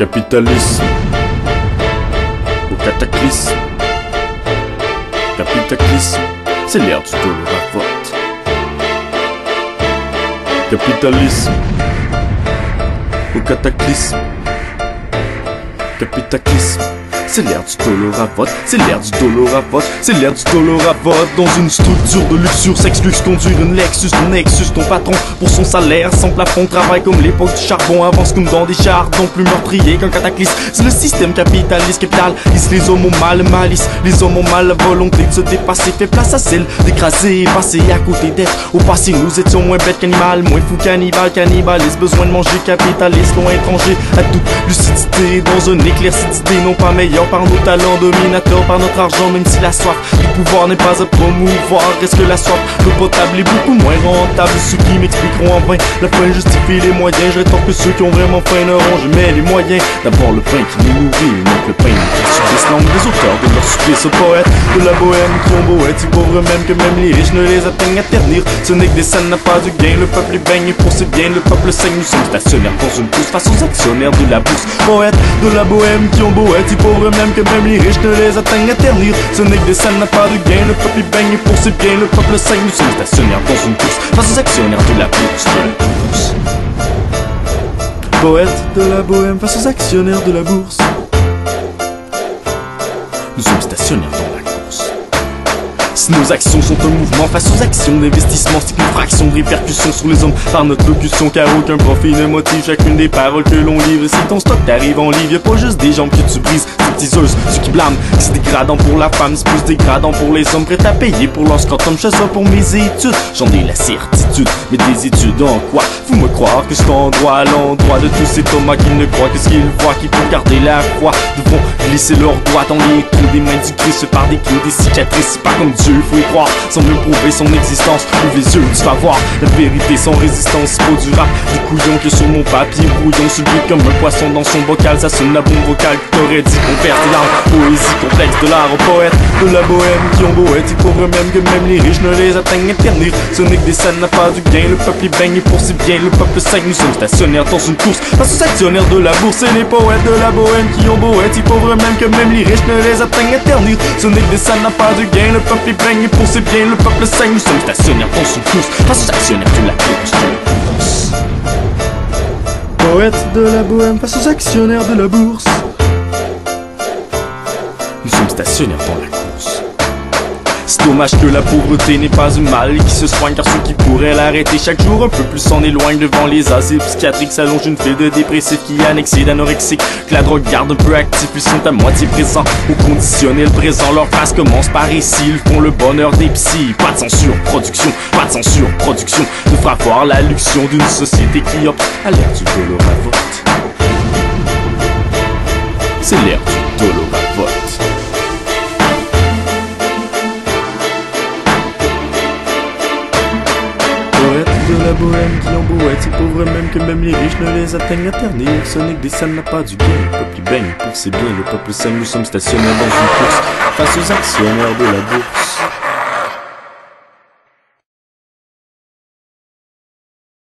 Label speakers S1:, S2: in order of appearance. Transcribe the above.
S1: Capitalisme au cataclysme. Capitalisme, c'est l'ère du dollar à vote. Capitalisme au cataclysme. Capitalisme, c'est l'ère du dollar à vote. C'est l'ère du dollar à vote. C'est l'ère du dollar à vote. Dans une structure de luxure, s'excuse conduire une Lexus. Ton Nexus, ton patron, pour son salaire sans plafond, travaille comme l'époque du charbon, avance comme dans des chardons, plus meurtrier qu'un cataclysme. C'est le système capitaliste capitalise les hommes au mal, malice. Les hommes ont mal la volonté de se dépasser, fait place à celle d'écraser et passer à côté d'être. Au passé, nous étions moins bêtes qu'animal, moins fous cannibales, cannibalistes, besoin de manger, capitaliste, loin étranger à toute lucidité, dans un éclairci d'idées, non pas meilleur par nos talents, dominateurs par notre argent, même si la soif du pouvoir n'est pas à promouvoir. Reste que la soif, l'eau potable est beaucoup moins rentable. Ceux qui m'expliqueront en vain la fin justifie les moyens. Je rétorque que ceux qui ont vraiment faim n'auront jamais les moyens. D'abord le pain qui nous nourrit, non que le pain sur les langues des auteurs de leur supplice aux poètes de la bohème qui ont beau être si pauvres même que même les riches ne les atteignent à ternir. Ce n'est que des scènes n'a pas de gain, le peuple est baigné pour ses biens, le peuple saigne. Nous sommes stationnaires dans une course face aux actionnaires de la bourse. Poètes de la bohème qui ont beau être si pauvres même que même les riches ne les atteignent à ternir. Ce n'est que des scènes n'a pas de gain, le peuple est baigné pour ses biens, le peuple saigne. Nous sommes stationnaires dans une course face aux actionnaires de la bourse. Poètes de la bohème face aux actionnaires de la bourse. Nous sommes stationnaires dans la course. Si nos actions sont un mouvement face aux actions d'investissement, c'est qu'une fraction de répercussion sur les hommes par notre locution, car aucun profit ne motive chacune des paroles que l'on livre. Si ton stock t'arrive en livre, y'a pas juste des jambes que tu brises, stripteaseuses, ceux qui blâment, c'est dégradant pour la femme, c'est plus dégradant pour les hommes, prêts à payer pour leur scrotum. Je fais ça pour mes études, j'en ai la certitude, mais des études en quoi? Faut me croire que je t'endroit à l'endroit de tous ces Thomas qui ne croient que ce qu'ils voient, qui pour garder la foi devront glisser leurs doigts dans les trous des mains du Christ par des clous, des cicatrices. C'est pas comme Dieu, faut y croire, sans me prouver son existence. Ouvre les yeux, tu vas voir la vérité sans résistance. C'est pas du rap, du couillon que sur mon papier brouillon, subi comme un poisson dans son bocal. Ça sonne la bombe vocale qui t'aurait dit qu'on perd des larmes. Poésie complexe de l'art aux poètes de la bohème qui ont beau être si pauvres même que même les riches ne les atteignent à ternir. Ce n'est que des scènes n'a pas du gain, le peuple est baigné pour ses biens, le peuple saigne. Nous sommes stationnaires dans une course face aux actionnaires de la bourse. Et les poètes de la bohème qui ont beau être si pauvres même que même les riches ne les atteignent à ternir. Ce n'est que des scènes n'a pas du gain, le peuple est baigné pour ses biens, le peuple saigne. Nous sommes stationnaires dans une course face aux actionnaires de la bourse. Poètes de la bohème face aux actionnaires de la bourse. Nous sommes stationnaires dans la course. C'est dommage que la pauvreté n'est pas un mal qui se soigne, car ceux qui pourraient l'arrêter chaque jour un peu plus s'en éloignent. Devant les asiles psychiatriques s'allonge une file de dépressifs qui est annexée d'anorexiques, que la drogue garde un peu actifs. Ils sont à moitié présents au conditionnel présent. Leur phrase commence par ici, ils font le bonheur des psys. Pas de censure, production, pas de censure, production te fera voir la luxion d'une société qui opte à l'ère du dollar à vote. C'est l'ère du dollar à vote. De la bohème qui ont beau être si pauvres même que même les riches ne les atteignent à ternir. Ce n'est que des scènes n'a pas du gain, le peuple y baigne pour ses biens, le peuple saigne. Nous sommes stationnaires dans une course face aux actionnaires de la bourse.